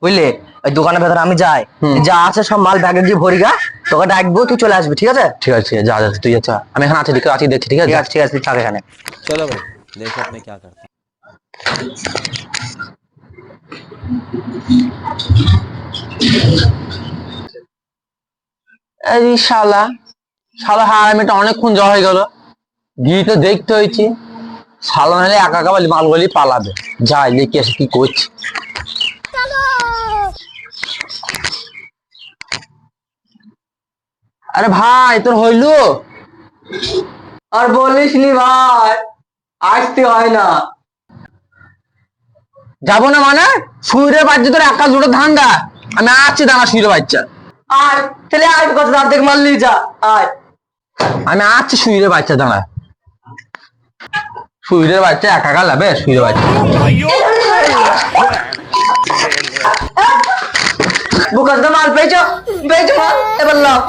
বুঝলে? ওই দোকানের ভেতরে আমি যাই, যা আছে সব মাল ব্যাগে দিয়ে ভরি গা, তোকে ডাকবো, তুই চলে আসবি, ঠিক আছে? ঠিক আছে যা যা তুই যা, আমি এখানে আছি, আছি দেখছি, ঠিক আছে? ঠিক আছে, ঠিক আছে, তুই থাক এখানে। चलो भाई देखो अब मैं क्या करता हूँ। এই শালা, শালা হ্যাঁ আমি অনেকক্ষণ যাওয়া হয়ে গেল, গিয়ে তো দেখতে হয়েছে, শালা নাহলে একা একা মালগুলি পালাবে। যাই দেখি আসে কি করছে। আরে ভাই তোর হইলো? আর বলিস নি ভাই, আসতে হয় না। যাবো না মানে? শুইরে বাচ্চা তোর একা দুটো ধান্দা, আমি আসছি দাঁড়া শুইরে বাচ্চা, আয় তাহলে, আয় কত রাত দেখ মারলি, যা আয়। আমি আসছি শুইরে বাচ্চা দাঁড়া। শুইরে বাচ্চা একা একা লাবে, শুইরে বাচ্চা। বুকাস মাল পেয়েছো, পেয়েছো মাল, এবার লাও।